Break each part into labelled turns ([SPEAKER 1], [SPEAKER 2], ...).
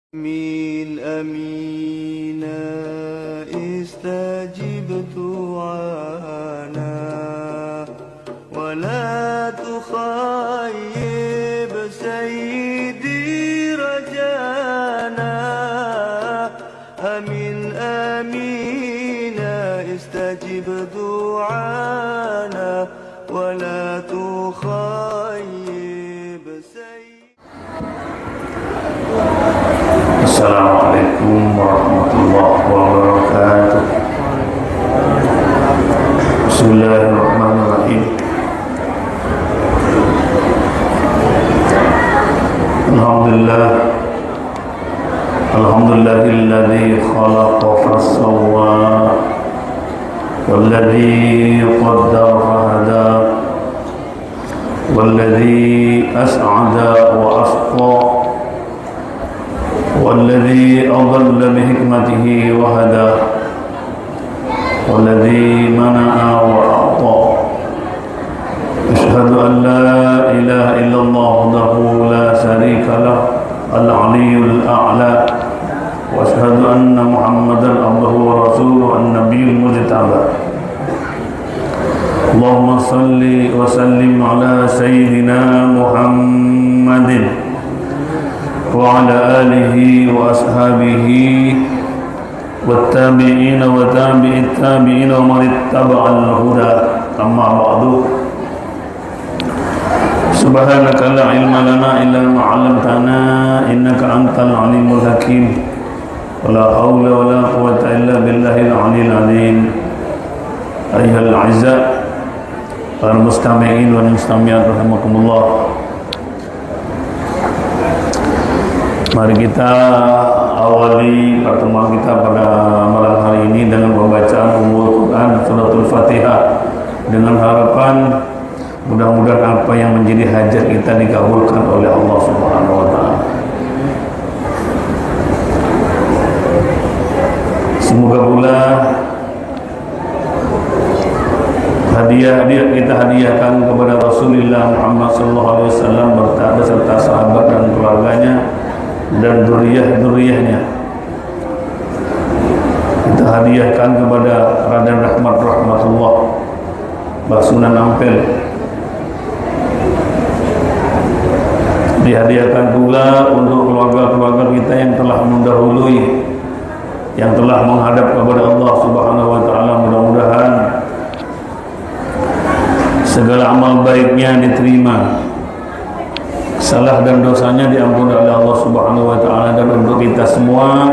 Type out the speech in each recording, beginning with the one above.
[SPEAKER 1] آمين آمين استجب دعانا ولا تخيب سيدي رجانا آمين آمين استجب دعانا ولا تخيب سيدي.
[SPEAKER 2] Assalamualaikum warahmatullahi wabarakatuh. Bismillahirrahmanirrahim. Alhamdulillahilladzi khalaqa fasawwa walladzi qaddara fahada walladzi as'ada wa asqa والذي أضل بحكمته وهدى والذي منع وأعطى أشهد أن لا إله إلا الله وحده لا شريك له العلي الأعلى وأشهد أن محمدا عبده ورسوله النبي المجتبى اللهم صل وسلم على سيدنا محمد وعلى آله وأصحابه والتابعين وتابع التابعين ومن اتبع الهدى أما بعد سبحانك لا علم لنا إلا ما علمتنا إنك أنت العليم الحكيم ولا حول ولا قوة إلا بالله العلي العظيم أيها الأعزاء المستمعين والمستمعات رحمكم الله. Mari kita awali pertemuan kita pada malam hari ini dengan pembacaan Ummul Quran Suratul Fatihah, dengan harapan mudah-mudahan apa yang menjadi hajat kita dikabulkan oleh Allah Subhanahu wa taala. Semoga pula hadiah kita hadiahkan kepada Rasulullah Muhammad SAW beserta sahabat dan keluarganya dan dzurriyyah-dzurriyyahnya. Kita hadiahkan kepada Raden Rahmatullah Mbah Sunan Ampel. Dihadiahkan pula untuk keluarga-keluarga kita yang telah mendahului, yang telah menghadap kepada Allah Subhanahu wa taala. Mudah-mudahan segala amal baiknya diterima, salah dan dosanya diampuni oleh Allah Subhanahu wa taala. Dan untuk kita semua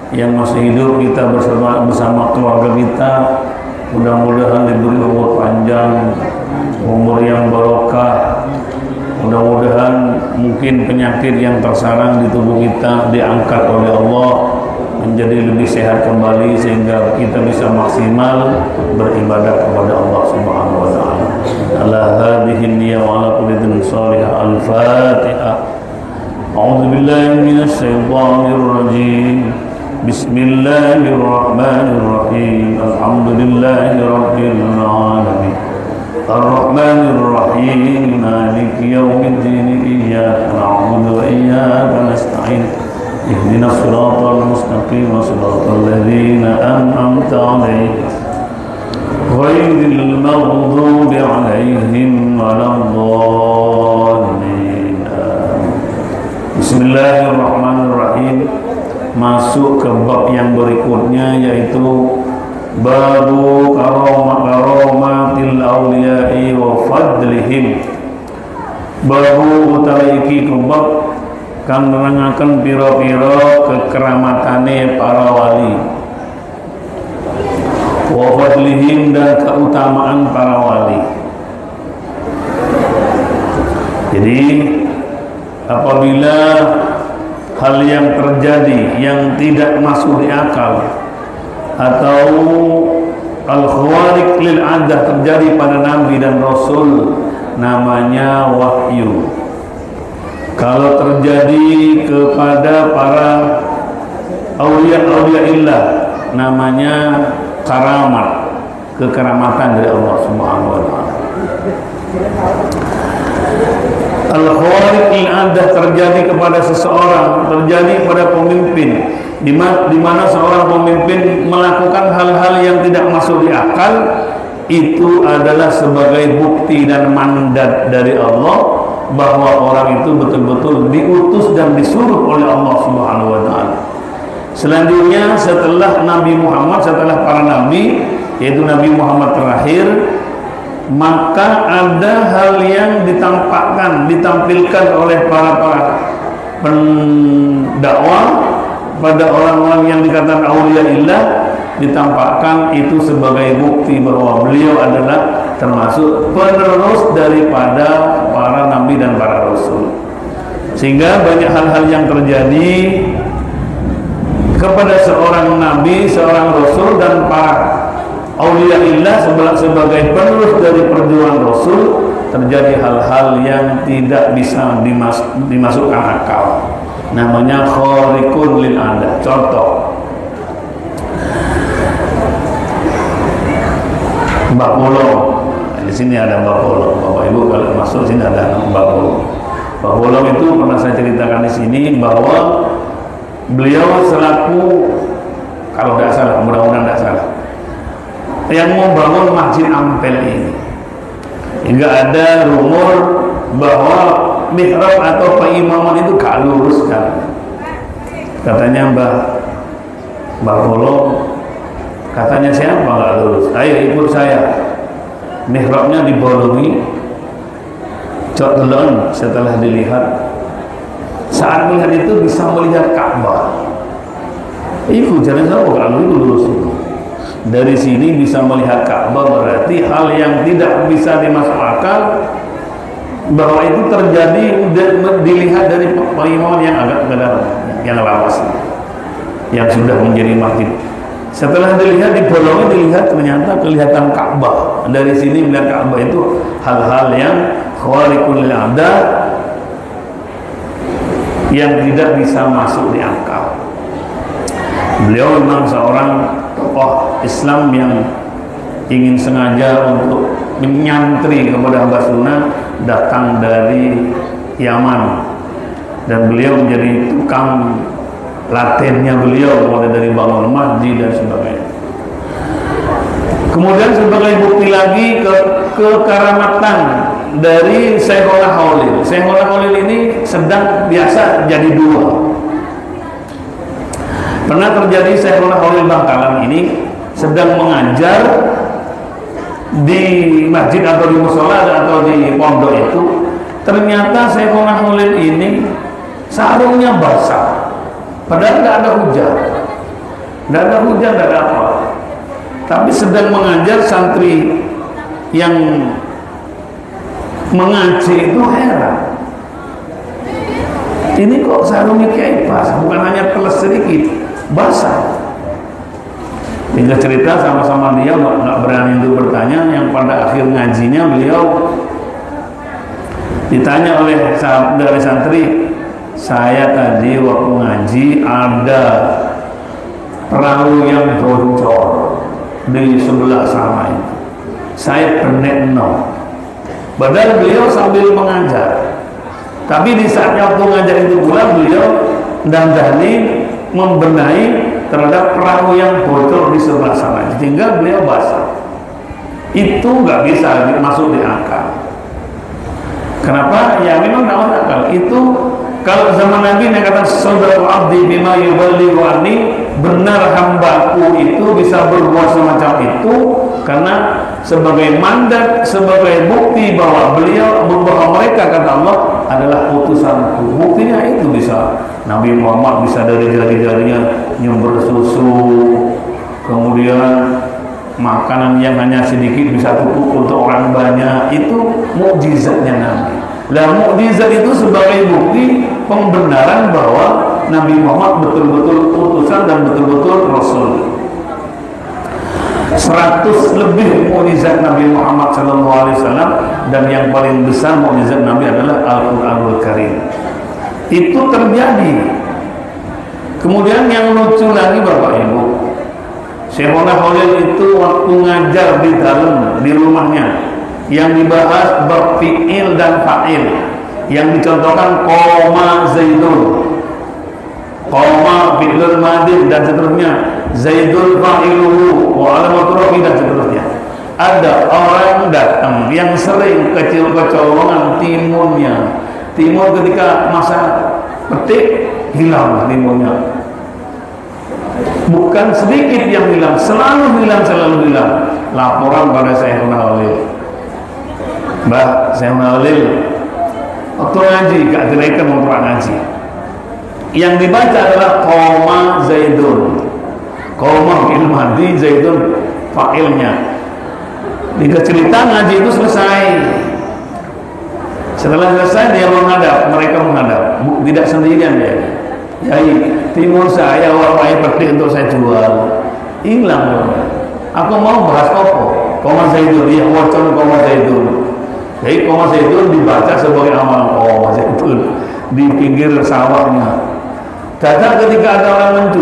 [SPEAKER 2] yang masih hidup, kita bersama keluarga kita, mudah-mudahan diberi umur panjang, umur yang barokah. Mudah-mudahan mungkin penyakit yang tersarang di tubuh kita diangkat oleh Allah menjadi lebih sehat kembali, sehingga kita bisa maksimal beribadah kepada Allah Subhanahu wa taala. Ala hadhihi niyyah wa ala kulli dhin salihah. Al-Fatihah. A'udzu billahi minasy syaithanir rajim. Bismillahirrahmanirrahim. Alhamdulillahi rabbil alamin. Ar-Rahmanir Rahim. Maliki yaumiddin. Iyyaka na'budu wa iyyaka nasta'in. Ihdinas siratal mustaqim. Siratal ladzina an'amta 'alaihim ghairil maghdubi 'alaihim waladdallin. Bismillahirrahmanirrahim. Masuk ke bab yang berikutnya, yaitu babu karomatil awliya'i wa fadlihim. Babu utawi iki bab kang nerangaken pira-pira kekeramatane para wali, wa fadlihim, dan keutamaan para wali. Jadi apabila hal yang terjadi yang tidak masuk di akal atau al-khawariq lil 'adah terjadi pada Nabi dan Rasul, namanya wahyu. Kalau terjadi kepada para aulia-illah, namanya karamat, kekeramatan dari Allah Subhanahu wa taala. Al-khawariq al-adah terjadi kepada seseorang, terjadi pada pemimpin, di mana seorang pemimpin melakukan hal-hal yang tidak masuk di akal, itu adalah sebagai bukti dan mandat dari Allah bahwa orang itu betul-betul diutus dan disuruh oleh Allah Subhanahu wa taala. Selanjutnya setelah Nabi Muhammad, setelah para nabi, yaitu Nabi Muhammad terakhir, maka ada hal yang ditampilkan oleh para pendakwah pada orang-orang yang dikatakan aulia illah, ditampakkan itu sebagai bukti bahwa beliau adalah termasuk penerus daripada para nabi dan para rasul. Sehingga banyak hal-hal yang terjadi kepada seorang nabi, seorang rasul dan para aulia illah sebagai penerus dari perjuangan rasul, terjadi hal-hal yang tidak bisa dimasukkan akal. Namanya khariqun lil adah. Contoh, Mbak Polo. Di sini ada Mbak Polo. Bapak Ibu kalau masuk sini ada Mbak Polo. Mbak Polo itu pernah saya ceritakan di sini bahwa beliau selaku, kalau tidak salah, mudah-mudahan tidak salah, yang membangun Masjid Ampel ini, hingga ada rumor bahwa mihrab atau peimaman itu gak lurus kan. Katanya Mbak Polo, katanya siapa gak lurus? Ayo ikut saya. Mihrabnya dibolongi, cok telon. Setelah dilihat, saat melihat itu bisa melihat Ka'bah. Itu jalan saya kalau itu lurus itu. Dari sini bisa melihat Ka'bah, berarti hal yang tidak bisa dimasuk akal bahwa itu terjadi dilihat dari peimaman yang agak ke dalam, yang lawas, yang sudah menjadi masjid. Setelah dilihat, dibolongi, dilihat ternyata kelihatan Ka'bah. Dari sini melihat Ka'bah itu hal-hal yang khawariqul adah, yang tidak bisa masuk di akal. Beliau memang seorang tokoh Islam yang ingin sengaja untuk menyantri kepada hamba sunnah, datang dari Yaman, dan beliau menjadi tukang latennya beliau, mulai dari bangun masjid dan sebagainya. Kemudian sebagai bukti lagi kekaramatan dari Syekhul Khalil. Syekhul Khalil ini sedang biasa jadi dua. Pernah terjadi Syekhul Khalil Bangkalan ini sedang mengajar di masjid atau di musola atau di pondok itu, ternyata Syekhul Khalil ini sarungnya basah. Padahal tidak ada hujan, tidak ada apa. Tapi sedang mengajar santri yang mengaji itu heran. Ini kok sarungnya kayak basah, bukan hanya teles sedikit, basah. Hingga cerita sama-sama dia nggak berani untuk bertanya. Yang pada akhir ngajinya beliau ditanya oleh dari santri, saya tadi waktu ngaji ada perahu yang bocor di sebelah sana itu, saya benek no. Padahal beliau sambil mengajar, tapi di saat waktu ngajar itu pula beliau dandani membenahi terhadap perahu yang bocor di sebelah sana, sehingga beliau basah. Itu nggak bisa masuk di akal. Kenapa? Ya memang nggak masuk akal. Itu kalau zaman Nabi yang kata saudara abdi bima yuballighu anni, benar hambaku itu bisa berbuat semacam itu karena sebagai mandat, sebagai bukti bahwa beliau, bahwa mereka kata Allah adalah utusanku. Buktinya itu bisa Nabi Muhammad bisa dari jari-jarinya nyumber susu, kemudian makanan yang hanya sedikit bisa cukup untuk orang banyak. Itu mukjizatnya Nabi. Nah, mukjizat itu sebagai bukti pembenaran bahwa Nabi Muhammad betul-betul utusan dan betul-betul Rasul. 100 lebih mukjizat Nabi Muhammad SAW, dan yang paling besar mukjizat Nabi adalah Al-Quranul Karim. Itu terjadi. Kemudian yang lucu lagi Bapak Ibu, Syekhul Khalil itu waktu ngajar di dalam, di rumahnya, yang dibahas bab fi'il dan fa'il. yang dicontohkan koma Zaidun, koma fi'lul madin dan seterusnya, Zaidul fa'iluhu wa alamatul rafi dan seterusnya. Ada orang datang yang sering kecolongan timunnya. Timun ketika masa petik hilang timunnya. Bukan sedikit yang hilang, selalu hilang. Laporan pada Syekhuna Khalil. Mbak Syekhuna Khalil, waktu ngaji gak direkam waktu ngaji. Yang dibaca adalah koma Zaidun, koma fi'il madhi, Zaidun fa'ilnya. Jika cerita ngaji itu selesai, setelah selesai dia menghadap, mereka menghadap, tidak sendirian dia. Yai, timun saya warnai petik untuk saya jual, hilang. Aku mau bahas apa? Koma Zaidun, iya wacon koma Zaidun. Jadi koma Zaidun dibaca sebagai amal koma Zaidun di pinggir sawahnya. Kadang ketika ada orang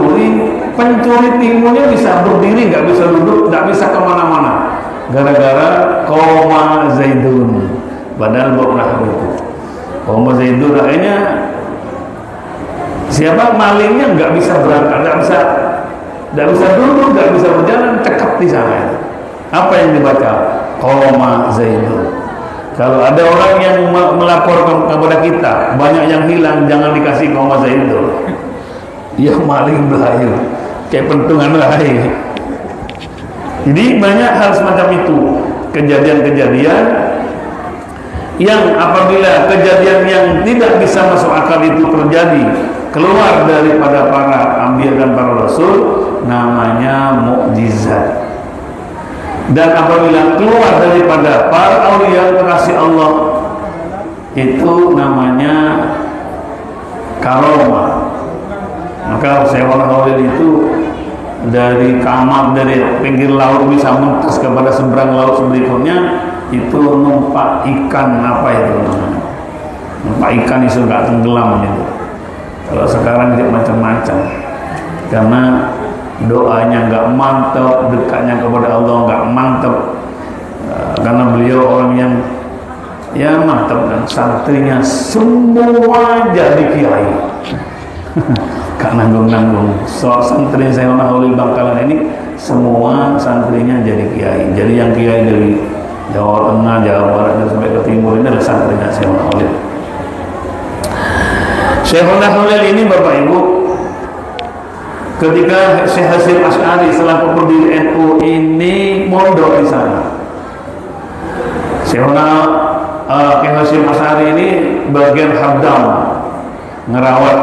[SPEAKER 2] pencuri timunnya bisa berdiri, nggak bisa duduk, nggak bisa kemana-mana. Gara-gara koma Zaidun, padahal pernah itu koma Zaidun. Akhirnya siapa malingnya nggak bisa berangkat, nggak bisa duduk, nggak bisa berjalan, cekap di sana. Apa yang dibaca? Koma Zaidun. Kalau ada orang yang melaporkan kepada kita banyak yang hilang, jangan dikasih koma Zaidun. Dia maling belayu, kayak pentungan lahir. Jadi banyak hal semacam itu, kejadian-kejadian yang apabila kejadian yang tidak bisa masuk akal itu terjadi keluar daripada para anbiya dan para rasul, namanya mukjizat. Dan apabila keluar daripada para aulia kekasih Allah, itu namanya karomah. Maka Syekhuna Khalil itu dari kamar, dari pinggir laut bisa mentas kepada seberang laut berikutnya, itu numpak ikan. Apa itu namanya? Numpak ikan itu nggak tenggelam gitu. Kalau sekarang dia macam-macam, karena doanya nggak mantap, dekatnya kepada Allah nggak mantap, karena beliau orang yang ya mantap, dan santrinya semua jadi kiai. Gak nanggung-nanggung. Santri Syekhuna Khalil Bangkalan ini semua santrinya jadi kiai. Jadi yang kiai dari Jawa Tengah, Jawa Barat dan sampai ke Timur ini adalah santrinya Syekhuna Khalil. Syekhuna Khalil ini Bapak Ibu, ketika Syekh Hasyim Asy'ari selaku pendiri NU ini mondok di sana. Syekhuna Hasyim Asy'ari ini bagian habdam, ngerawat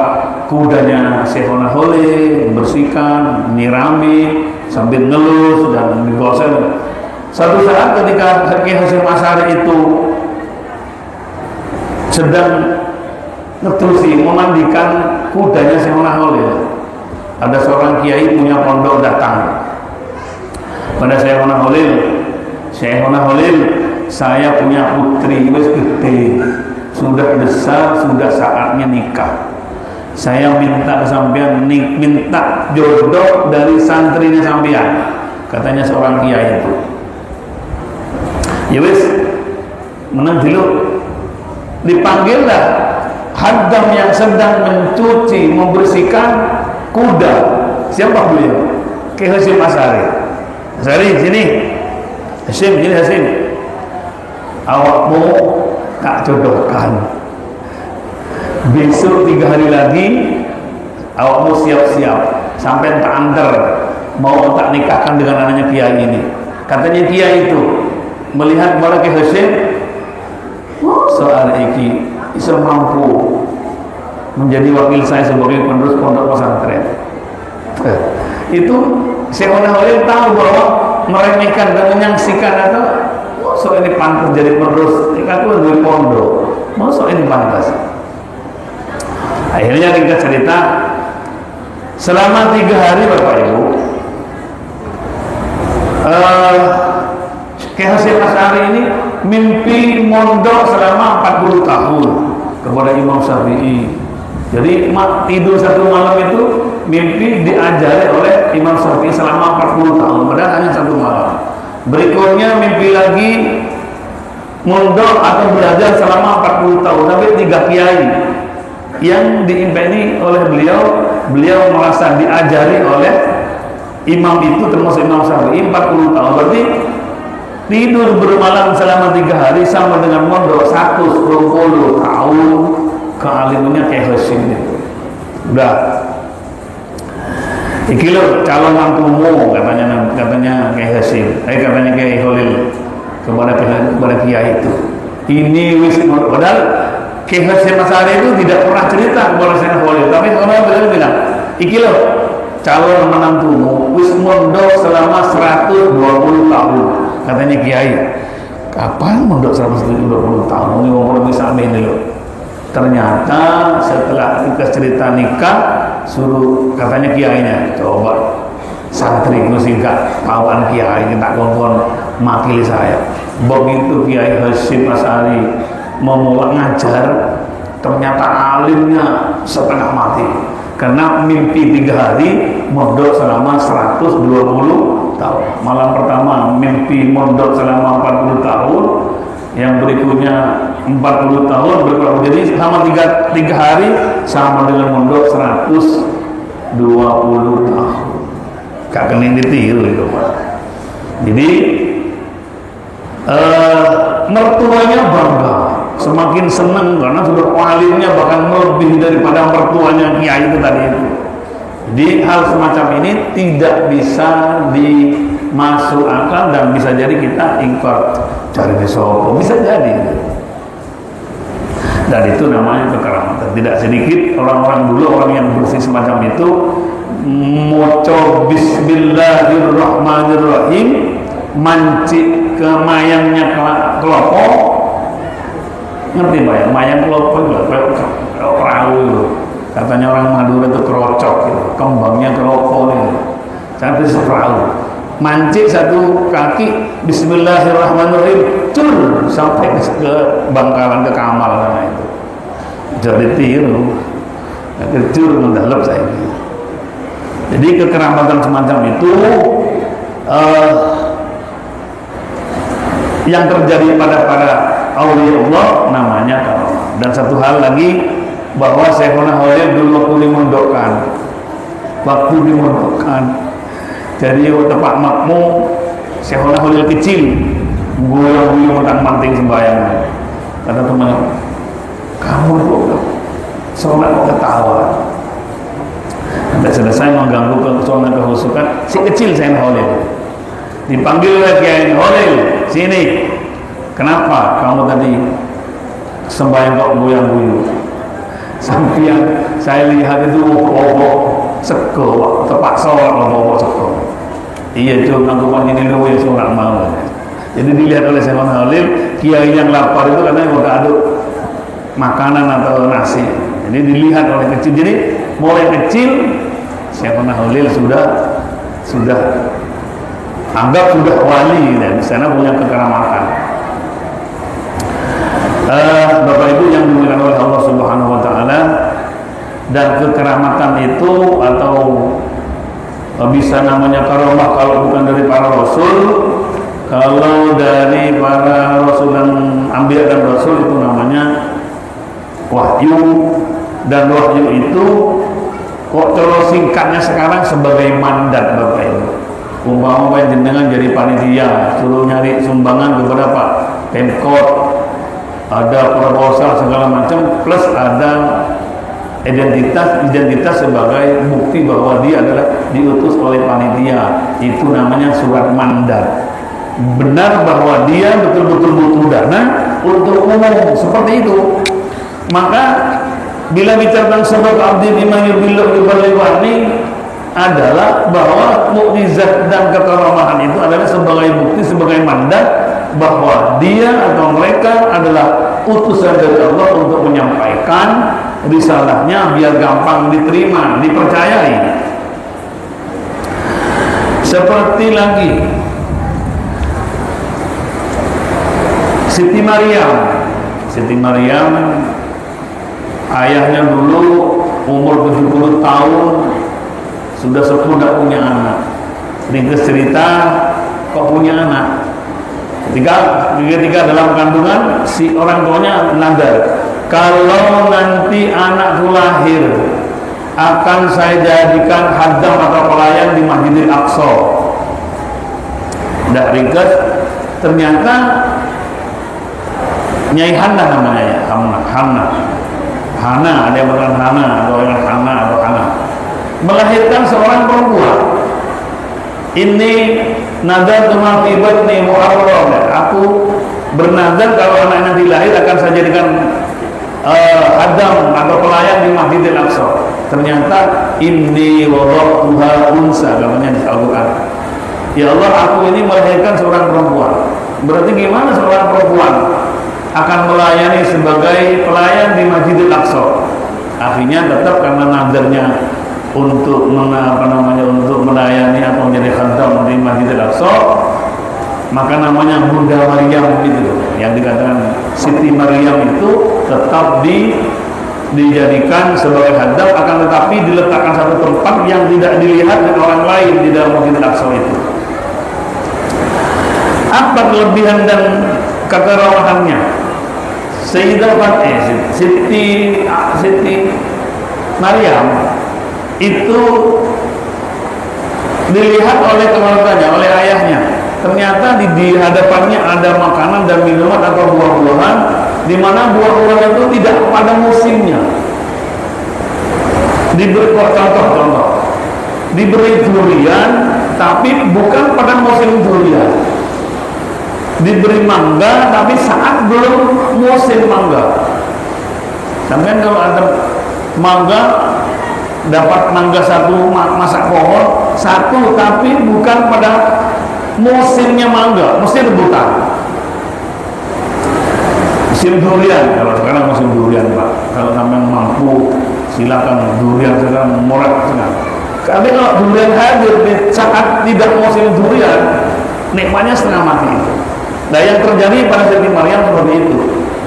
[SPEAKER 2] kudanya Syekhuna Khalil, bersihkan, nyirami, sambil ngelus dan digosel. Satu saat ketika Syekh Hasyim Asy'ari itu sedang ngeterusi memandikan kudanya Syekhuna Khalil, ada seorang kiai punya pondok datang pada Syekhuna Khalil. Syekhuna Khalil, saya punya putri wis gede, sudah besar, sudah saatnya nikah. Saya minta sampean minta jodoh dari santrinya sampean, katanya seorang kiai itu. Ya wis, menang dulu. Dipanggillah haddam yang sedang mencuci, membersihkan kuda. Siapa beliau? Syekh Hasyim Asy'ari. Asy'ari sini. Hasyim, sini Hasyim. Awakmu tak jodohkan. Besok 3 hari lagi awakmu siap-siap, sampai tak antar, mau tak nikahkan dengan anaknya kiai ini. Katanya kiai itu melihat kepada Syekh Hasyim, soal iki bisa mampu menjadi wakil saya sebagai penerus pondok pesantren. Itu Syekhuna Khalil tahu bahwa meremehkan dan menyaksikan atau so ini pantas jadi penerus, aku dari pondok, masuk ini pantas. Akhirnya ringkas cerita, selama 3 hari Bapak Ibu, Syekh Hasyim Asy'ari ini mimpi mondok selama 40 tahun kepada Imam Syafi'i. Jadi tidur satu malam itu mimpi diajari oleh Imam Syafi'i selama 40 tahun, padahal hanya satu malam. Berikutnya mimpi lagi mondok atau belajar selama 40 tahun, tapi 3 kiai yang diimpeni oleh beliau merasa diajari oleh imam itu, termasuk Imam Syafi'i 40 tahun, berarti tidur bermalam selama 3 hari sama dengan mondok 120 tahun kealimannya kayak Hasyim itu. Udah iki lo calon mantumu katanya kayak Hasyim, katanya kayak Holil kepada kiai itu. Ini wis, padahal Kiai Hasyim Asy'ari itu tidak pernah cerita kepada Sayyidina Khalil, tapi sekarang beliau bilang, iki loh calon menantumu wis mondok selama 120 tahun, katanya kiai. Kapan mondok 120 tahun? Ini ngomong bisa ini loh. Ternyata setelah kita cerita nikah, suruh katanya kiainya, coba santri ku singkat kawan kiai kita konfon makili saya. Begitu Kiai Hasyim Asy'ari memulai ngajar, ternyata alimnya setengah mati karena mimpi 3 hari mondok selama 120 tahun. Malam pertama mimpi mondok selama 40 tahun, yang berikutnya 40 tahun berkurang, jadi selama 3 hari sama dengan mondok 120 tahun. Gak kena ditiru itu Pak. Jadi mertuanya bangga, semakin senang karena sudah alimnya bahkan lebih daripada mertuanya kiai itu tadi itu. Jadi hal semacam ini tidak bisa dimasuk akal dan bisa jadi kita ingkar cari sopo, bisa jadi. Dan itu namanya kekeramatan. Tidak sedikit orang-orang dulu, orang yang bersih semacam itu moco bismillahirrahmanirrahim mancik ke mayangnya kelopo, ngerti Pak ya? Mayang kelopo itu perahu itu, katanya orang Madura itu kerocok gitu, kembangnya kelopo nih, satu perahu, mancik satu kaki bismillahirrahmanirrahim cur sampai ke bangkalan, ke kamal sana itu, jadi tiru cur mendalam saya. Jadi kekeramatan semacam itu yang terjadi pada para aulia Allah namanya karamah. Dan satu hal lagi, bahwa Syekhuna Khalil dulu waktu dimondokkan jadi tempat makmum Syekhuna Khalil kecil guyang-guyang tentang manting sembahyang. Kata teman, kamu kok sholat kok ketawa? Nanti selesai mengganggu kesolat kehusukan si kecil Syekhuna Khalil. Dipanggil oleh Kiai Khalil, sini. Kenapa kamu tadi sembahyang kok goyang-goyang? Sampai saya lihat itu bobok sego, tepat sholat bobok sego. Iya cuma ngakukan ini dulu ya sholat mau. Jadi dilihat oleh Syekhuna Khalil, kiai yang lapar itu karena udah aduk makanan atau nasi. Jadi dilihat oleh kecil. Jadi mulai kecil Syekhuna Khalil sudah anggap sudah wali dan di sana punya kekeramatan. Bapak Ibu yang dimuliakan oleh Allah Subhanahu wa taala, dan kekeramatan itu atau bisa namanya karamah kalau bukan dari para rasul. Kalau dari para rasul dan anbiya dan rasul itu namanya wahyu, dan wahyu itu kok terus singkatnya sekarang sebagai mandat Bapak Ibu. Umpama jenengan jadi panitia, suruh nyari sumbangan kepada Pak Pemkot, ada proposal segala macam, plus ada identitas sebagai bukti bahwa dia adalah diutus oleh panitia. Itu namanya surat mandat. Benar bahwa dia betul-betul butuh dana untuk umum, seperti itu. Maka bila bicara tentang sebab abdi bima yubillah yuballiwani adalah bahwa mukjizat dan kekaramahan itu adalah sebagai bukti, sebagai mandat bahwa dia atau mereka adalah utusan dari Allah untuk menyampaikan risalahnya biar gampang diterima, dipercayai. Seperti lagi Siti Maryam, ayahnya dulu umur 70 tahun sudah sepuh tidak punya anak. Ringkas cerita kok punya anak, Ketika dalam kandungan si orang tuanya nadar, kalau nanti anakku lahir akan saya jadikan haddam atau pelayan di Masjidil Aqsa. Udah ringkas, ternyata Nyai Hana namanya ya, Hana, ada yang bernama Hana atau yang Hana, melahirkan seorang perempuan. Ini nadar cuma tibat nih muharram. Aku bernadar kalau anaknya dilahir akan saya jadikan hadam atau pelayan di Masjidil Aqsa. Ternyata inni wada'tuha unsa, namanya di Al-Quran. Ya Allah, aku ini melahirkan seorang perempuan. Berarti gimana seorang perempuan akan melayani sebagai pelayan di Masjidil Aqsa? Akhirnya tetap karena nadarnya untuk untuk melayani atau menjadi khadam di Masjidil Aqsa, maka namanya Bunda Maryam itu, yang dikatakan Siti Maryam itu tetap dijadikan sebagai hadam, akan tetapi diletakkan satu tempat yang tidak dilihat oleh orang lain di dalam Masjidil Aqsa itu. Apa kelebihan dan kekerawahannya? Sayyidah Siti Maryam itu dilihat oleh keluarganya, oleh ayahnya. Ternyata di hadapannya ada makanan dan minuman atau buah-buahan, di mana buah-buahan itu tidak pada musimnya. Diberi contoh, diberi durian, tapi bukan pada musim durian. Diberi mangga, tapi saat belum musim mangga. Sampai kalau ada mangga, dapat mangga satu masak pohon satu, tapi bukan pada musimnya mangga, musim rebutan. Musim durian, kalau sekarang musim durian Pak. Kalau sampai mampu silakan durian sekarang murah sekarang. Tapi kalau durian hadir di saat tidak musim durian, nikmatnya setengah mati itu. Nah, yang terjadi pada Siti Maryam seperti itu.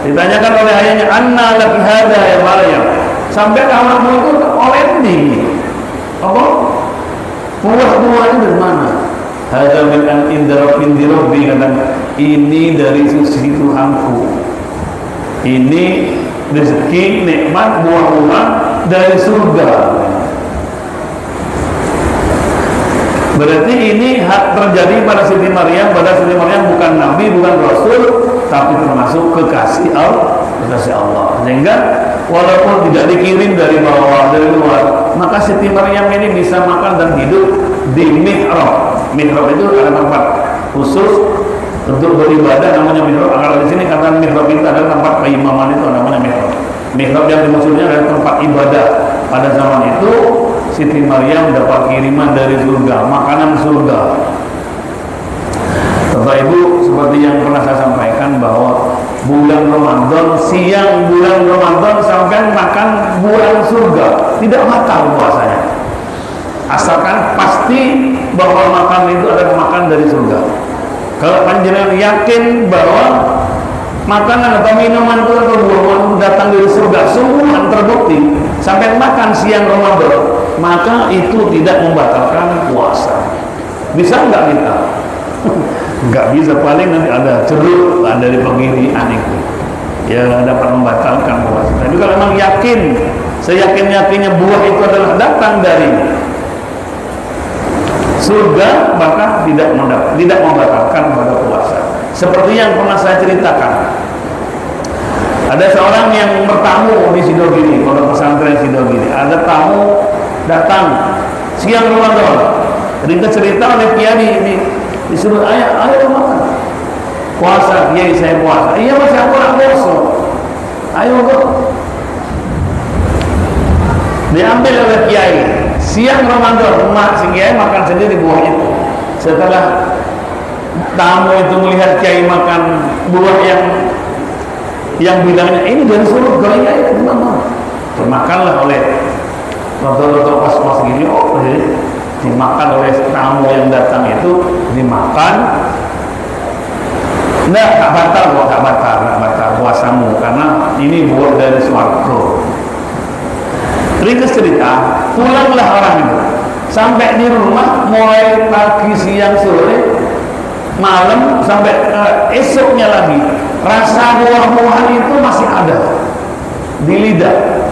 [SPEAKER 2] Ditanyakan oleh ayahnya, "Anna laki hadza ya Maryam?" Sampai anakmu itu olendi. Apa? Buah-buahnya dari mana? Hadza min inda rabbi, kata ini dari sisi Tuhanku. Ini rezeki, nikmat, buah-buahan dari surga. Berarti ini hak terjadi pada Siti Maryam. Pada Siti Maryam bukan nabi, bukan rasul, tapi termasuk kekasih Allah. Sehingga walaupun tidak dikirim dari bawah, dari luar, maka Siti Maryam ini bisa makan dan hidup di mihrab. Mihrab itu ada tempat khusus untuk beribadah, namanya mihrab. Kalau di sini kata mihrab itu adalah tempat keimaman, itu namanya mihrab. Mihrab yang dimaksudnya adalah tempat ibadah. Pada zaman itu Siti Maryam dapat kiriman dari surga, makanan surga. Bapak Ibu, seperti yang pernah saya sampaikan bahwa bulan Ramadan, siang bulan Ramadan sampai makan bulan surga, tidak batal puasanya. Asalkan pasti bahwa makan itu adalah makan dari surga. Kalau panjenengan yakin bahwa makanan atau minuman itu atau buah-buahan datang dari surga, semua terbukti sampai makan siang Ramadan, maka itu tidak membatalkan puasa. Bisa nggak kita? Nggak bisa, paling nanti ada ceruk dari pengirian itu ya dapat membatalkan puasa. Tapi kalau memang yakin, seyakin-yakinnya buah itu adalah datang dari surga, maka tidak membatalkan pada puasa. Seperti yang pernah saya ceritakan, ada seorang yang bertamu di Sidogiri, pondok pesantren Sidogiri. Ada tamu datang siang Ramadan, ringkas cerita oleh kiai ini, disuruh ayo makan puasa. Kiai, saya puasa. Iya mas, aku nak puasa. Ayo kok. Diambil oleh kiai siang Ramadan, si kiai makan sendiri buah itu. Setelah tamu itu melihat kiai makan buah yang bilangnya ini dari surga, ya gimana? Dimakanlah oleh roto-roto pas-pas gini, dimakan oleh tamu yang datang itu, dimakan. Nggak batal puasamu, karena ini buah dari swarga. Ringkas cerita, pulanglah orang itu. Sampai di rumah, mulai pagi, siang, sore, malam sampai esoknya lagi, rasa buah-buahan itu masih ada di lidah,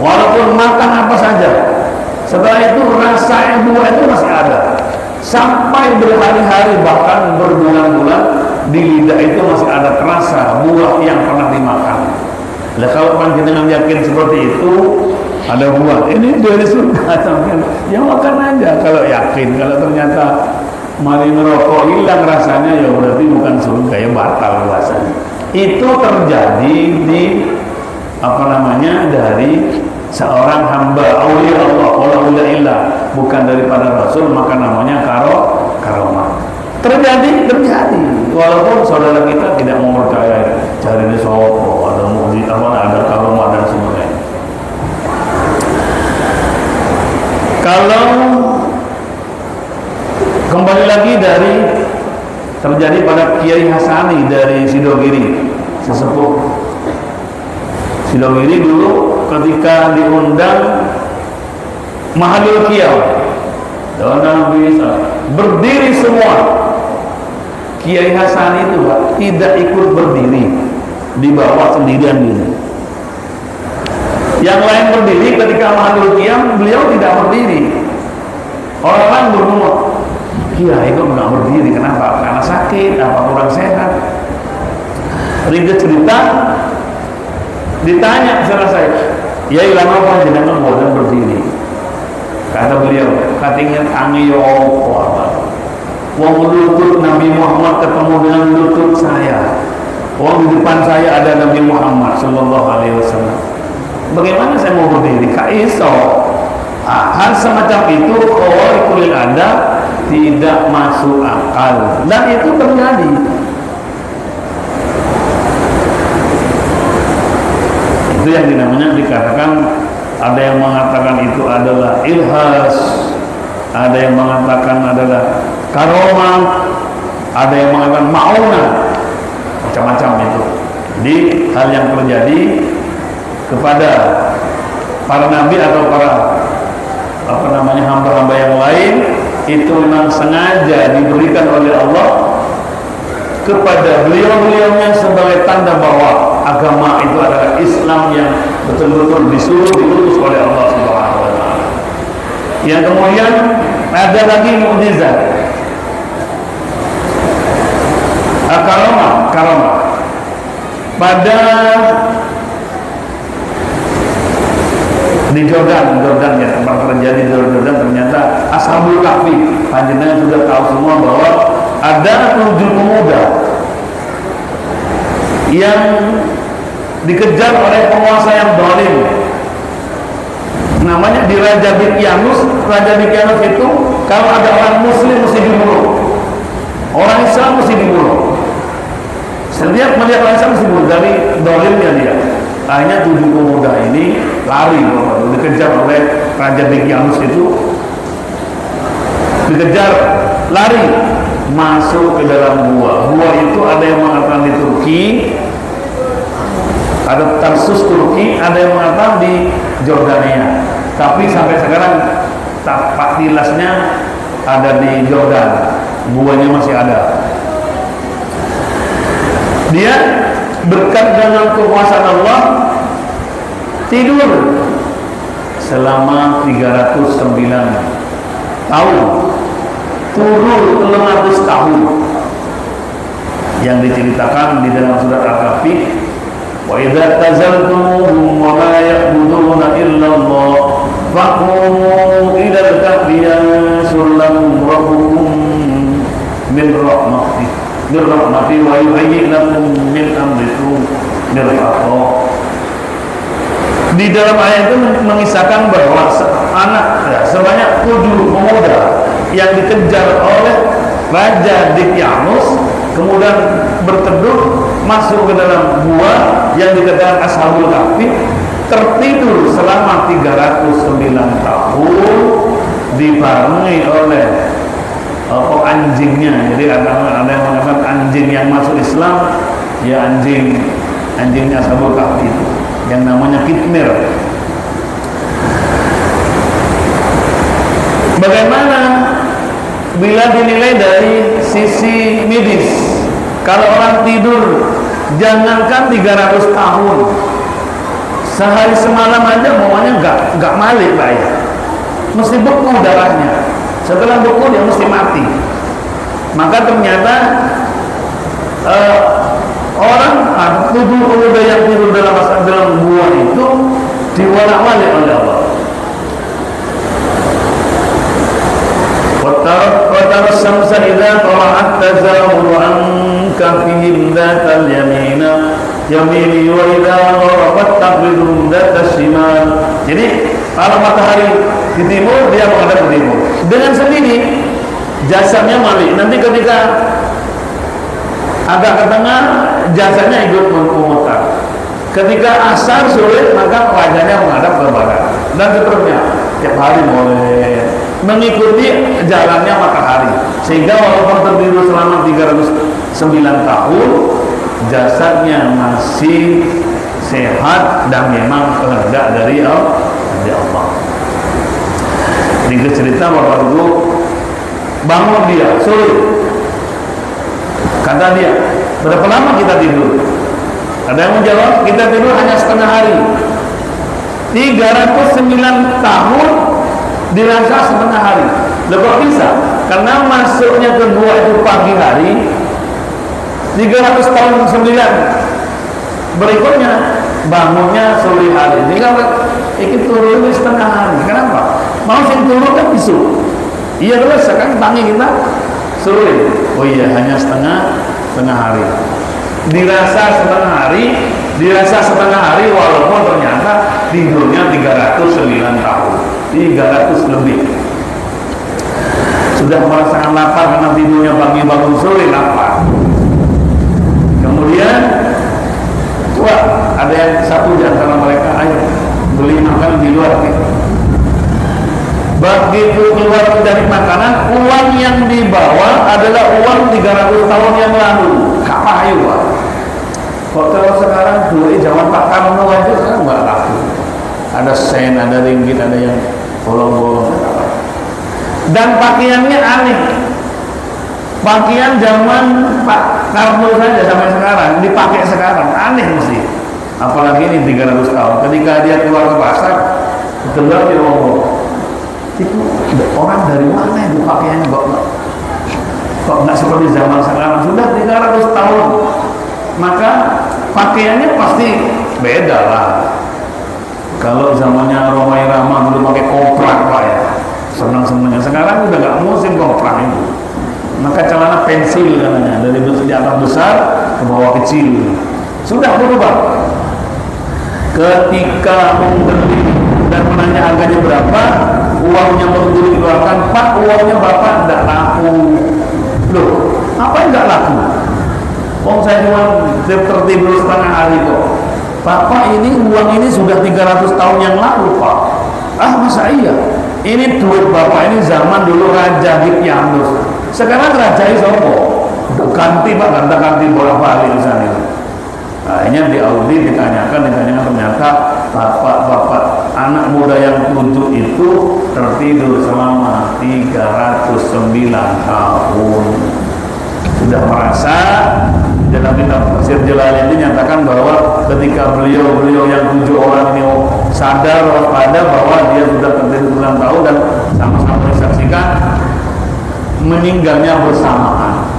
[SPEAKER 2] walaupun makan apa saja. Setelah itu rasa buah itu masih ada sampai berhari-hari, bahkan berbulan-bulan di lidah itu masih ada terasa buah yang pernah dimakan. Nah, kalau panjenengan yakin seperti itu, ada buah ini dari surga, ya makan aja kalau yakin. Kalau ternyata mari ngerokok hilang rasanya, ya berarti bukan surga, ya batal puasanya. Itu terjadi di dari seorang hamba aulia Allah, wala ilah, bukan daripada Rasul, maka namanya karomah. Terjadi, walaupun saudara kita tidak mau percaya, cari di sopo, ada mukjizat, ada karomah dan sebagainya. Kalau kembali lagi dari terjadi pada Kiai Hasani dari Sidogiri, sesepuh Sidogiri dulu ketika diundang Mahalul Kiau, dan bisa berdiri semua. Kiai Hasan itu tidak ikut berdiri, dibawa sendirian dulu. Yang lain berdiri ketika Mahalul Kiam, beliau tidak berdiri. Orang lain berumur, Kiai kok nggak berdiri, kenapa? Karena sakit, apa kurang sehat? Rindu cerita, ditanya selesai, ya lama apa jenengan bosan berdiri? Kata beliau, katanya kami ya Allah, wong lutut Nabi Muhammad ketemu dengan lutut saya, wong di depan saya ada Nabi Muhammad Sallallahu Alaihi Wasallam. Bagaimana saya mau berdiri? Kak iso. Hal semacam itu kulil ada tidak masuk akal, dan itu terjadi. Itu yang dinamanya dikatakan, ada yang mengatakan itu adalah ilhas, ada yang mengatakan adalah karomah, ada yang mengatakan ma'unah, macam-macam itu. Jadi hal yang terjadi kepada para nabi atau para hamba-hamba yang lain itu memang sengaja diberikan oleh Allah kepada beliau-beliaunya sebagai tanda bahwa agama itu adalah Islam yang betul-betul disuruh diutus oleh Allah Subhanahu wa taala. Yang kemudian ada lagi mukjizat. Karomah. Pada di Jordan ya, tempat terjadi di Jordan, ternyata Ashabul Kahfi, panjenengan sudah tahu semua bahwa ada 7 pemuda yang dikejar oleh penguasa yang zalim, namanya di Raja Dikyanus. Raja Dikyanus itu kalau ada orang muslim mesti dibunuh, orang Islam mesti dibunuh. Setiap melihat orang Islam mesti dibunuh, dari zalimnya dia. Akhirnya 7 pemuda ini lari, dikejar oleh Raja Dikyanus itu, dikejar, lari masuk ke dalam gua. Gua itu ada yang mengatakan di Turki, ada Tarsus Turki, ada yang mengatakan di Jordania. Tapi sampai sekarang tapak tilasnya ada di Jordan, guanya masih ada. Dia berkat dengan kekuasaan Allah tidur selama 309 tahun, turun 600 tahun, yang diceritakan di dalam surat Al-Kahfi, wa idza tazaltumuhum wa ma ya'buduna illa Allah faqumu ila al-kahfi yansur lahum rabbukum min rahmati wa yuhayyi lakum min amrikum mirfaqah. Di dalam ayat itu mengisahkan bahwa sebanyak 7 pemuda yang dikejar oleh Raja Dikyanus kemudian berteduh masuk ke dalam gua yang dikatakan Ashabul Kahfi, tertidur selama 309 tahun dibarengi oleh anjingnya. Jadi ada yang mengatakan anjing yang masuk Islam, ya anjingnya Ashabul Kahfi itu, yang namanya Kitmir. Bagaimana bila dinilai dari sisi medis. Kalau orang tidur, jangankan 300 tahun, sehari semalam aja maunya nggak malik Pak ya, mesti beku darahnya. Setelah beku dia mesti mati. Maka ternyata orang tubuh pemuda yang tidur dalam gua itu diwala-wali oleh Allah. Watara samsa idza tala'at tazawuru an kafihim dzatal yamini wa idza gharabat taqridum dzatas shimal. Jadi kalau matahari di timur, dia menghadap ke timur. Dengan sendiri jasadnya malik. Nanti ketika agak ke tengah, jasadnya ikut memutar. Ketika asar sulit, maka wajahnya menghadap ke barat. Dan seterusnya. Tiap hari boleh mengikuti jalannya matahari, sehingga walaupun tertidur selama 309 tahun, jasadnya masih sehat dan memang kehendak dari Allah. Ini cerita Bapak Ibu, bangun dia sore, kata dia, berapa lama kita tidur? Ada yang menjawab, kita tidur hanya setengah hari. 309 tahun dirasa setengah hari. Loh kok bisa? Karena masuknya ke gua itu pagi hari, 300 tahun 9 berikutnya bangunnya sore hari. Jadi kalau ikut turun itu setengah hari. Kenapa? Mau sing turun kan bisu. Iya terus sekarang tangi kita sore. Oh iya, hanya setengah hari. Dirasa setengah hari walaupun ternyata tidurnya 309 tahun, 300 lebih. Sudah merasakan lapar karena tidurnya pagi bangun sore lapar. Kemudian wah, ada yang satu di antara mereka, ayo beli makan di luar. Begitu keluar dari makanan, uang yang dibawa adalah uang 300 tahun yang lalu. Kapayu Pak. Kok kalau sekarang dulu zaman Pak Karno aja sekarang nggak laku. Ada sen, ada ringgit, ada yang bolong-bolong. Dan pakaiannya aneh. Pakaian zaman Pak Karno saja sampai sekarang dipakai sekarang, aneh mesti. Apalagi ini 300 tahun. Ketika dia keluar ke pasar, keluar dia ngomong, itu orang dari mana itu pakaiannya kok nggak seperti zaman sekarang, sudah 300 tahun, maka pakaiannya pasti beda lah. Kalau zamannya Romai Rama dulu pakai koprak Pak ya, senang-senangnya. Sekarang udah nggak musim koprak itu, maka celana pensil katanya, dari atas besar ke bawah kecil, sudah berubah. Ketika membeli dan menanya harganya berapa, uangnya begitu dikeluarkan, Pak uangnya Bapak tidak laku. Loh, apa yang tidak laku? Saya cuma tertidur setengah hari kok. Bapak ini uang ini sudah 300 tahun yang lalu Pak. Ah masa iya? Ini duit Bapak ini zaman dulu Raja Hipyanus. Sekarang Raja Isopo ganti Pak, ganti bolak-balik di sana. Akhirnya diaudit, ditanyakan ternyata bapak anak muda yang tunjuk itu tertidur selama 309 tahun. Sudah merasa, dalam kitab Tafsir Jalalain ini nyatakan bahwa ketika beliau yang 7 orang ini sadar waspada bahwa dia sudah tertidur 9 tahun dan sama-sama disaksikan meninggalnya bersamaan,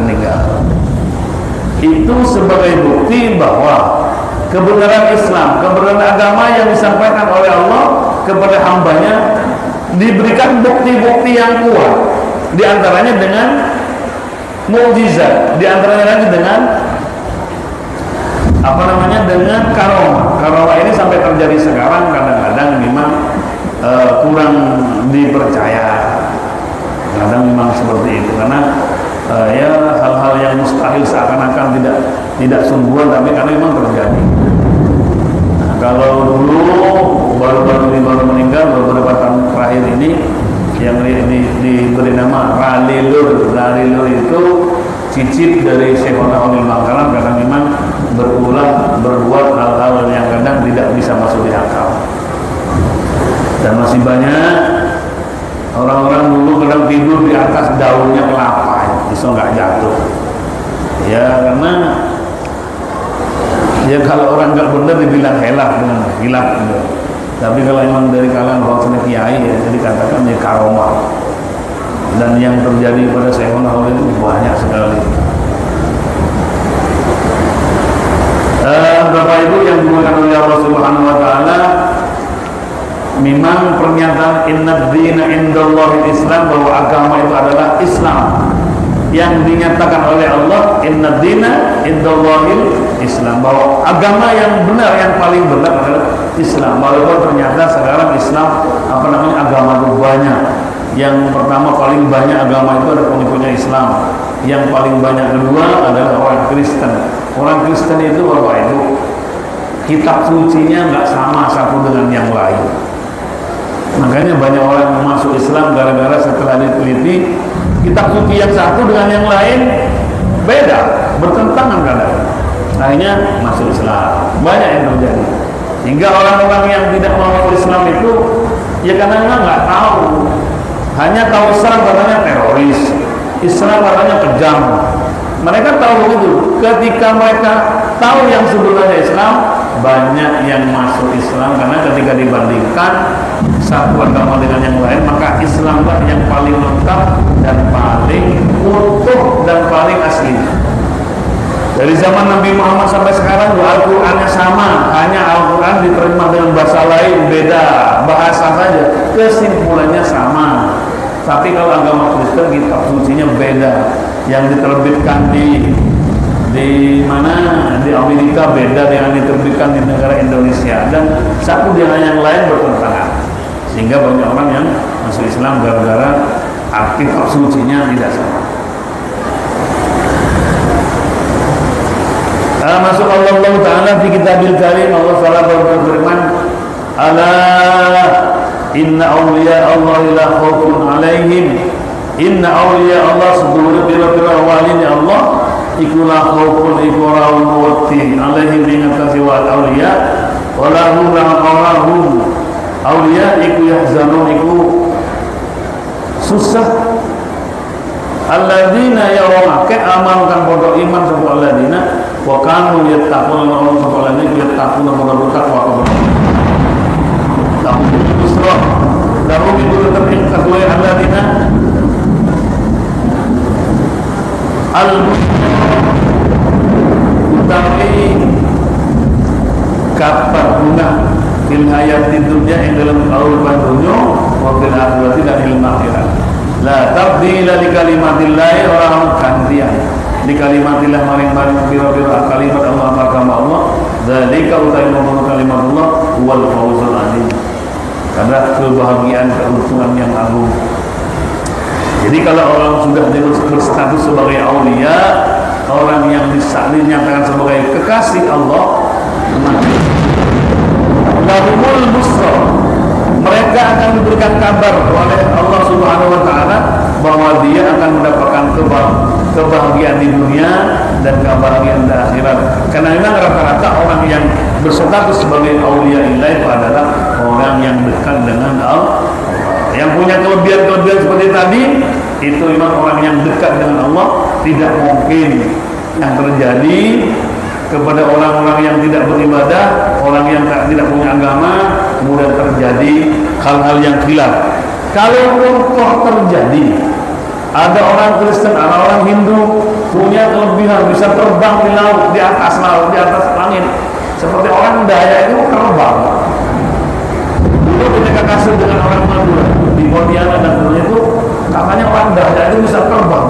[SPEAKER 2] meninggal. Itu sebagai bukti bahwa kebenaran Islam, kebenaran agama yang disampaikan oleh Allah kepada hambanya diberikan bukti-bukti yang kuat, diantaranya dengan mukjizat, diantaranya lagi dengan dengan karomah. Karomah ini sampai terjadi sekarang kadang-kadang memang kurang dipercaya, kadang memang seperti itu karena ya hal-hal yang mustahil seakan-akan tidak sungguhan, tapi karena memang terjadi. Nah, kalau dulu baru meninggal beberapa tahun terakhir ini yang diberi nama Ralilur itu cicit dari Syekhona Ulil Makaram karena memang berbuat hal-hal yang kadang tidak bisa masuk di akal. Dan masih banyak orang-orang dulu kadang tidur di atas daunnya kelapa. iso nggak jatuh. Ya karena ya kalau orang nggak benar dibilang hilaf gitu. Tapi kalau memang dari kalangan orang kiai ya jadi katakan ya karomah. Dan yang terjadi pada Syekhuna Khalil itu banyak sekali. Bapak Ibu yang dimuliakan oleh Allah Subhanahu wa taala, memang pernyataan inna dina indallahil Islam, bahwa agama itu adalah Islam, yang dinyatakan oleh Allah inna dina indallahil Islam, bahwa agama yang benar, yang paling benar adalah Islam. Walaupun ternyata sekarang Islam agama itu banyak. Yang pertama paling banyak agama itu ada pengikutnya Islam. Yang paling banyak kedua adalah orang Kristen. Orang Kristen itu Bapak Ibu, kitab sucinya nggak sama satu dengan yang lain. Makanya banyak orang yang masuk Islam gara-gara setelah diteliti kitab suci yang satu dengan yang lain beda, bertentangan kadang. Akhirnya masuk Islam. Banyak yang terjadi. Hingga orang-orang yang tidak mau Islam itu ya karena nggak tahu. Hanya tahu Islam katanya teroris, Islam katanya kejam. Mereka tahu begitu. Ketika mereka tahu yang sebenarnya Islam, banyak yang masuk Islam karena ketika dibandingkan satu agama dengan yang lain, maka Islamlah yang paling lengkap dan paling utuh dan paling asli. Dari zaman Nabi Muhammad sampai sekarang Al-Qur'annya sama, hanya Al-Qur'an diterima dengan bahasa lain, beda bahasa saja, kesimpulannya sama. Tapi kalau agama Kristen kitab sucinya beda, yang diterbitkan di mana di Amerika beda dengan diterbitkan di negara Indonesia, dan satu dengan yang lain bertentangan, sehingga banyak orang yang masuk Islam gara-gara kitab sucinya tidak sama. Masuk Allah Ta'ala di kitabil karim, Allah Ta'ala berfirman, ala inna awliya Allah la khawfun alaihim, inna awliya Allah sebuah bila-bila walinya Allah iku la khawfun iku ra'un wati alaihim ingatasi wal awliya walahum ra'awahum awliya iku yahzanun iku susah alladzina yawma amalkan bodoh iman sebuah alladzina wa kanu yattaquna Allah sebuah alladzina yattaquna bodoh takwa lahum busra lahum itu tetap kedua alladzina utawi kabar guna fil hayati dunya yang dalam kehidupan dunia wa fil akhirati dan ilmu akhirat. La tabdila li kalimatillahi, orang gantian di kalimatillah maring-maring biro-biro kalimat Allah agama Allah. Dzalika utai nomor kalimat Allah wal fawzul alim, karena kebahagiaan keuntungan yang agung. Jadi kalau orang sudah berstatus sebagai aulia, orang yang dinyatakan sebagai kekasih Allah, lahumul busra, mereka akan diberikan kabar oleh Allah Subhanahu wa taala bahwa dia akan mendapatkan kebahagiaan di dunia dan kebahagiaan di akhirat. Karena memang rata-rata orang yang berstatus sebagai aulia itu adalah orang yang dekat dengan Allah, yang punya kelebihan-kelebihan seperti tadi. Itu memang orang yang dekat dengan Allah. Tidak mungkin yang terjadi kepada orang-orang yang tidak beribadah, orang yang tidak punya agama, kemudian terjadi hal-hal yang khilaf. Kalau toh terjadi, ada orang Kristen, ada orang Hindu punya kelebihan, bisa terbang di laut, di atas laut, di atas langit, seperti orang Daya itu terbang. Dulu ketika kasus dengan orang Madura di Pontianak dan sebagainya itu, katanya orang Daya itu bisa terbang.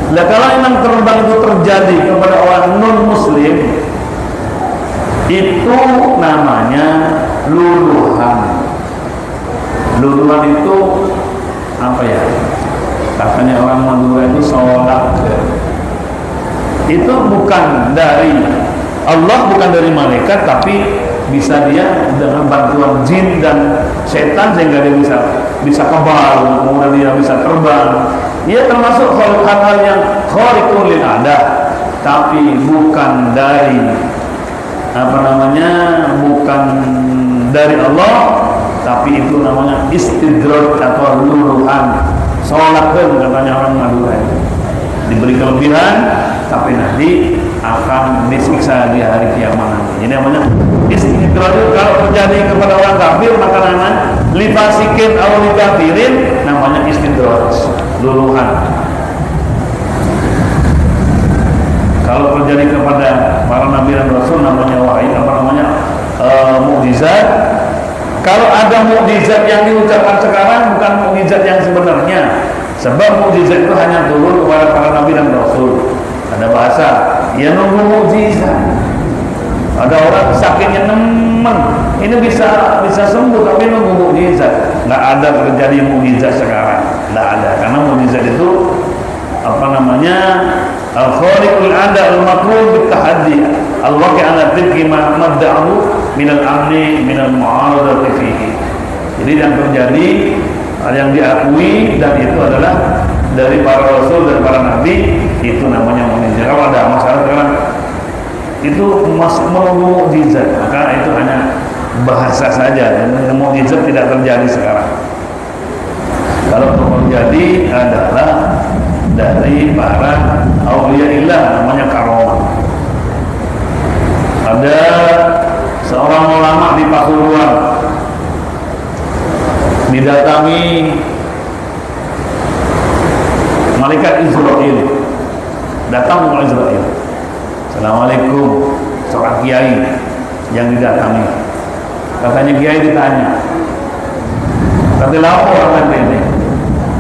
[SPEAKER 2] Nah, kalau memang terbang itu terjadi kepada orang non-Muslim, itu namanya luluhan. Luluhan itu apa ya? Katanya orang Madura itu sholat. Itu bukan dari Allah, bukan dari malaikat, tapi bisa dia dengan bantuan jin dan setan sehingga dia bisa kebal, kemudian dia bisa terbang. Ia termasuk hal-hal yang khariqul lil adah, tapi bukan dari bukan dari Allah, tapi itu namanya istidraj atau luluhan. Sholatkan katanya orang Madura itu. diberi kelebihan, tapi nanti akan disiksa di hari kiamat nanti. Jadi namanya istidraj. Kalau terjadi kepada orang kafir maka namanya lifasikin atau likafirin, namanya istidraj, luluhan. Kalau terjadi kepada para nabi dan rasul namanya wahyu, mukjizat. Kalau ada mukjizat yang diucapkan sekarang bukan mukjizat yang sebenarnya, sebab mukjizat itu hanya turun kepada para nabi dan rasul. Ada bahasa, ya nunggu mukjizat. Ada orang sakitnya nemen, ini bisa sembuh tapi nunggu mukjizat. Nggak ada terjadi mukjizat sekarang, nggak ada, karena mukjizat itu al-khariqul ada al-matlub bitahaddi al-waqi' ala tilki ma madda'ahu min al-amni min al-mu'aradati fihi. Jadi yang terjadi, yang diakui dan itu adalah dari para rasul dan para nabi, itu namanya mukjizat. Kalau ada masalah sekarang itu menunggu mukjizat, maka itu hanya bahasa saja, dan mukjizat tidak terjadi sekarang. Kalau terjadi adalah dari para auliyaillah, namanya karomah. Ada seorang ulama di Pasuruan didatangi malaikat Israel. Datang Israel. Assalamualaikum, seorang kiai yang didatangi. Katanya kiai ditanya, kata lapor orang ini,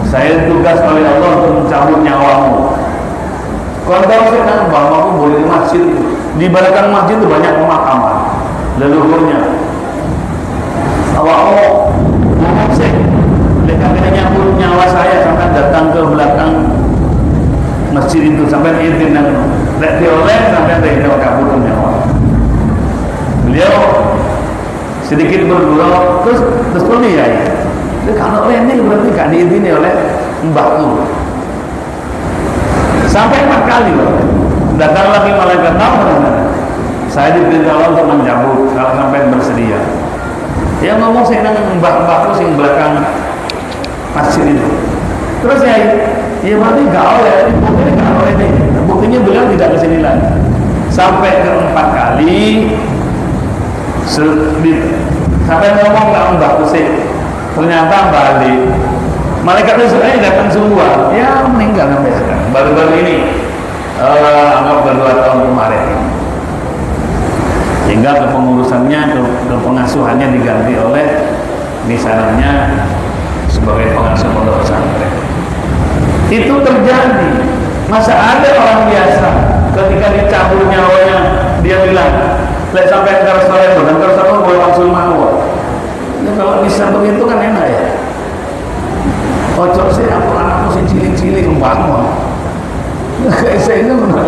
[SPEAKER 2] saya tugas oleh Allah untuk mencabut nyawamu. Kau tahu saya bahwa aku boleh di masjid. Di belakang masjid itu banyak pemakaman leluhurnya. Awak ngomong sih, katanya nyambut nyawa saya sampai datang ke belakang masjid itu, sampai izin dan oleh sampai tidak kabur nyawa. Beliau sedikit bergurau, terus ya. Kalau ini berarti gak diizini oleh mbakku. Sampai 4 kali loh. Datang lagi malaikat tahu, saya diperintah Allah untuk mencabut kalau sampai bersedia. Dia ngomong saya dengan mbak-mbakku sing belakang masjid itu. Terus ya berarti gak oleh, buktinya gak oleh ini. Buktinya beliau tidak kesini lagi. Sampai ke 4 kali, sampai ngomong gak mbakku sih. Ternyata balik. Malaikat Israel datang semua, ya meninggal sampai sekarang. Baru-baru ini, anggap baru 2 tahun kemarin. Sehingga kepengurusannya, kepengasuhannya diganti oleh misalnya sebagai pengasuh pondok pesantren. Itu terjadi. Masa ada orang biasa ketika dicabut nyawanya dia bilang, "Lek sampai ke restoran dan restoran boleh langsung mau." Ya, kalau bisa begitu kan enak ya. Ojo sih aku anakku sih cilik-cilik membangun. Saya itu menurut.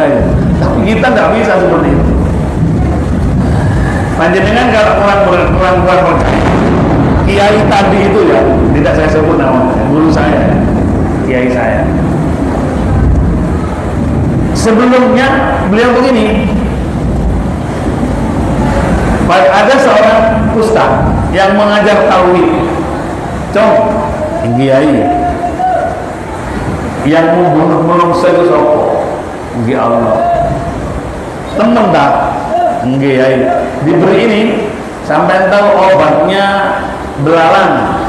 [SPEAKER 2] Tapi kita tidak bisa seperti itu. Panjenengan kalau kurang percaya, kiai tadi itu ya, tidak saya sebut namanya, guru saya, kiai saya. Sebelumnya beliau begini, ada seorang ustaz yang mengajar tauhid, kiai yang membunuh saya sopo, nggih Allah, temen tak, kiai diberi ini sampai tahu obatnya belalang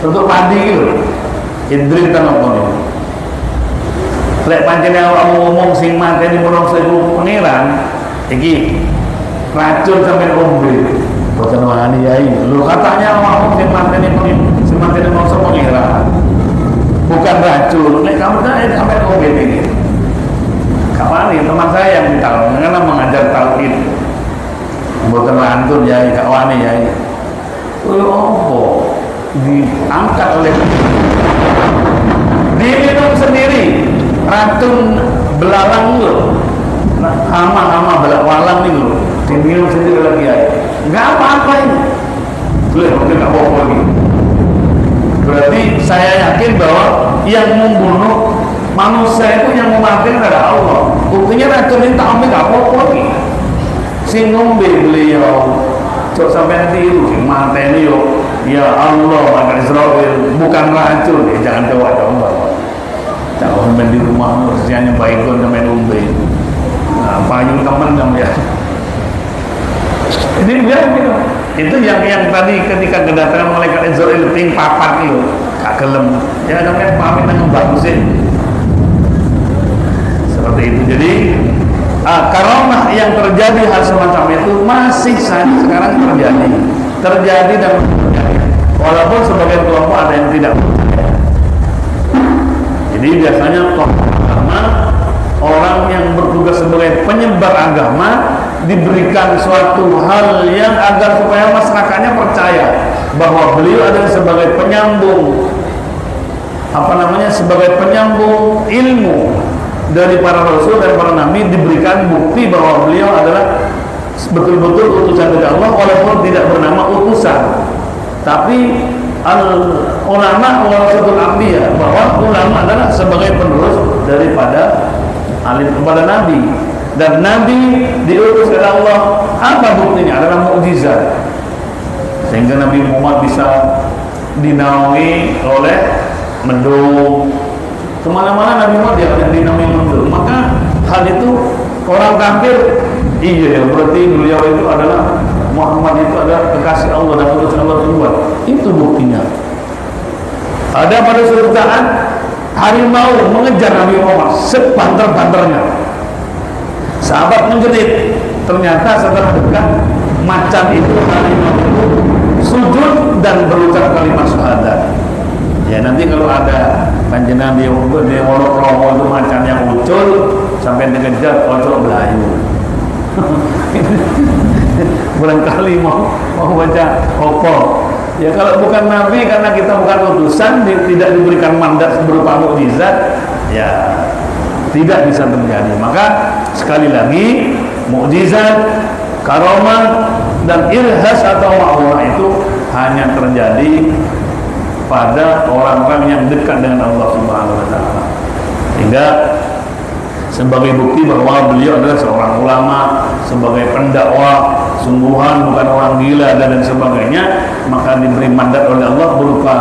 [SPEAKER 2] untuk mandi gitu, idrin tanopon. Lek pancen awakmu ngomong sing mateni menungso iku pangeran, iki racun sampai ombe. Boten wani yai. Lho katanya awakmu sing mateni menungso pangeran. Bukan racun. Lek kamu kan sampai ombe ini. Kawan teman saya yang ditahu karena mengajar tauhid. Boten racun yai, gak wani yai. Opo diangkat oleh diminum sendiri. Racun belalang loh, hama walang nih loh, diminum sendiri lagi ya, nggak apa-apa ini, boleh mungkin nggak apa-apa lagi. Berarti saya yakin bahwa yang membunuh manusia itu yang mematikan adalah Allah. Buktinya racun ini tak ambil nggak apa-apa lagi. Si ngombe beliau, cok sampai nanti itu mati ini yo, ya Allah maka Israel bukan racun, jangan coba-coba. Jangan sampai di rumah usianya baikon sampai umbe. Nah, payung temen kamu ya. Ini dia gitu. Itu yang tadi ketika kedatangan malaikat Israil ting papat itu, gak gelem. Ya namanya pamit dengan bagusin. Seperti itu. Jadi karamah yang terjadi hal semacam itu masih sekarang terjadi dan terjadi. Walaupun sebagian kelompok ada yang tidak percaya. Jadi biasanya karena orang yang bertugas sebagai penyebar agama diberikan suatu hal yang agar supaya masyarakatnya percaya bahwa beliau adalah sebagai penyambung sebagai penyambung ilmu dari para rasul dan para nabi, diberikan bukti bahwa beliau adalah betul-betul utusan dari Allah walaupun tidak bernama utusan, tapi ulama warasatul anbiya, bahwa ulama adalah sebagai penerus daripada alim kepada nabi, dan nabi diutus oleh Allah. Apa buktinya? Adalah mukjizat, sehingga Nabi Muhammad bisa dinaungi oleh mendung kemana-mana. Nabi Muhammad dia akan dinaungi mendung. Maka hal itu orang kafir, iya berarti beliau itu adalah Muhammad itu adalah kekasih Allah dan utusan Allah kedua. Itu buktinya. Ada pada suatu saat harimau mengejar Nabi Muhammad sebanter-banternya. Sahabat menjerit. Ternyata setelah dekat, macan itu, harimau itu sujud dan berucap kalimat syahadat. Ya nanti kalau ada panjenengan di Wonokromo itu macan yang ucul sampai dikejar kocok belayu. Barangkali mau baca opo. Ya kalau bukan nabi, karena kita bukan utusan, tidak diberikan mandat berupa mukjizat, ya tidak bisa terjadi. Maka sekali lagi, mukjizat, karamah dan irhas atau ma'unah itu hanya terjadi pada orang-orang yang dekat dengan Allah Subhanahu wa taala. Sehingga sebagai bukti bahwa beliau adalah seorang ulama, sebagai pendakwah sungguhan, bukan orang gila dan sebagainya, maka diberi mandat oleh Allah berupa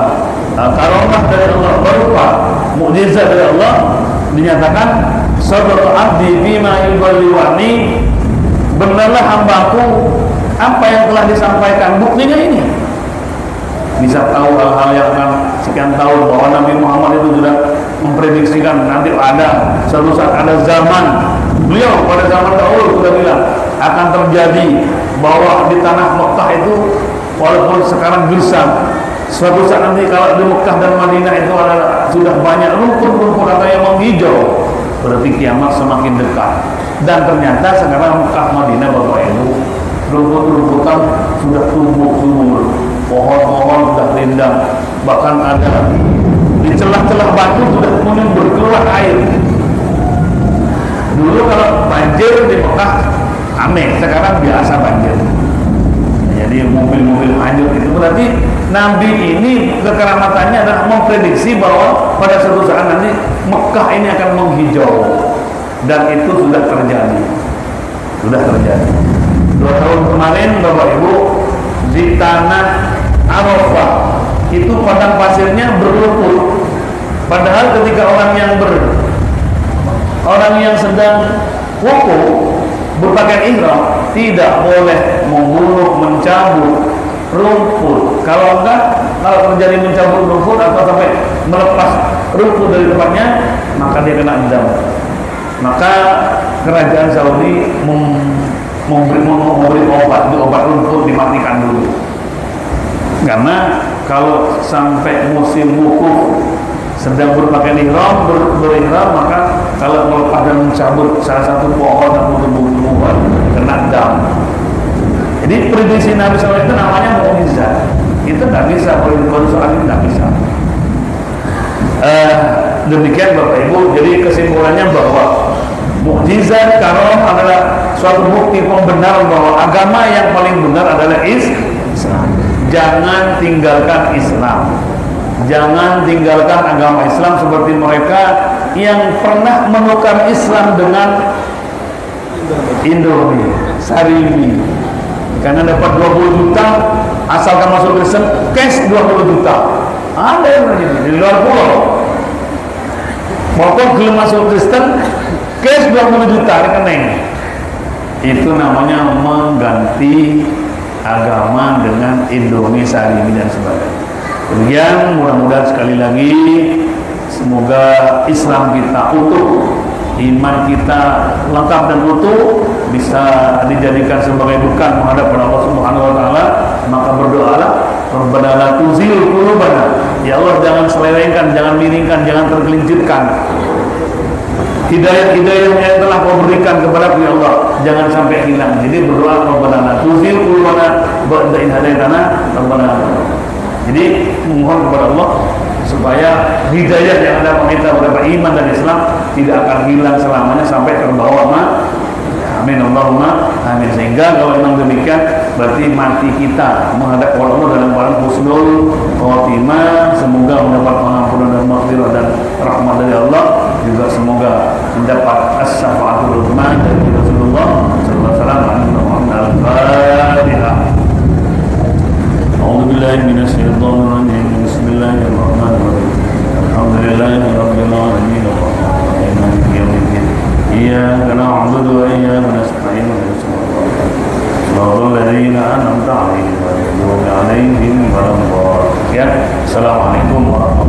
[SPEAKER 2] karamah dari Allah, berupa mukjizat dari Allah. Dinyatakan sadaqa abdi bima yuballighani, benarlah hambaku apa yang telah disampaikan. Buktinya ini bisa tahu hal-hal yang akan sekian tahun, bahwa Nabi Muhammad itu sudah memprediksikan nanti ada suatu saat ada zaman. Beliau pada zaman dahulu sudah bilang akan terjadi bahwa di tanah Mekah itu walaupun sekarang gersang, suatu saat nanti kalau di Mekah dan Madinah itu ada sudah banyak rumput-rumput atau yang menghijau, berarti kiamat semakin dekat. Dan ternyata sekarang Mekah Madinah Bapak Ibu, rumput-rumputan sudah tumbuh subur, pohon-pohon sudah rindang, bahkan ada di celah-celah batu sudah kemudian berkeluar air. Dulu kalau banjir di Mekah aneh, sekarang biasa banjir. Jadi mobil-mobil hanyut. Itu berarti Nabi ini kekeramatannya adalah memprediksi bahwa pada suatu saat nanti Mekah ini akan menghijau, dan itu sudah terjadi. 2 tahun kemarin Bapak Ibu, di tanah Arafah itu padang pasirnya berlumpur, padahal ketika orang yang sedang wukuf berpakaian ihram tidak boleh membunuh, mencabut rumput. Kalau terjadi mencabut rumput atau sampai melepas rumput dari tempatnya, maka dia kena dam. Maka kerajaan Saudi memberi obat, itu obat rumput dimatikan dulu. Karena kalau sampai musim wukuf sedang berpakaian ihram, berihram, maka kalau melepas dan mencabut salah satu pohon atau tumbuh-tumbuhan kena dam. Jadi prediksi Nabi SAW itu namanya mukjizat. Itu tidak bisa, baru soal ini tidak bisa. Demikian Bapak Ibu. Jadi kesimpulannya bahwa mukjizat karamah adalah suatu bukti pembenaran bahwa agama yang paling benar adalah Islam. Jangan tinggalkan Islam. Jangan tinggalkan agama Islam seperti mereka yang pernah menukar Islam dengan Indomie, Sarimi. Karena dapat 20 juta, asalkan masuk Kristen, cash 20 juta. Ada yang begini di luar pulau. Pokok belum masuk Kristen, cash 20 juta rekening. Itu namanya mengganti agama dengan Indonesia ini dan sebagainya. Kemudian mudah-mudahan sekali lagi semoga Islam kita utuh, iman kita lengkap dan utuh, bisa dijadikan sebagai bekal menghadap kepada Allah Subhanahu wa taala. Maka berdoalah, Rabbana la tuzigh qulubana. Ya Allah, jangan selewengkan, jangan miringkan, jangan tergelincirkan hidayah-hidayah yang telah Kau berikan kepada ya Allah, jangan sampai hilang. Jadi berdoa, Rabbana la tuzigh qulubana ba'da idh hadaytana Rabbana. Jadi memohon kepada Allah supaya hidayah yang ada pada kita berupa iman dan Islam tidak akan hilang selamanya sampai terbawa amin Allahumma amin. Sehingga kalau memang demikian berarti mati kita menghadap Allah dalam keadaan husnul khotimah. Semoga mendapat pengampunan dan maghfirah dan rahmat dari Allah, juga semoga mendapat as-syafaatul uzma dari Rasulullah sallallahu alaihi wasallam. Al-Fatihah. A'udzu billahi minasyaitonir rajim. Bismillahirrahmanirrahim. Alhamdulillahirabbil alamin. Maliki yaumiddin. Iyyaka na'budu wa iyyaka nasta'in. Shiratal ladzina an'amta 'alaihim ghairil maghdubi 'alaihim waladdallin. Assalamualaikum warahmatullahi wabarakatuh.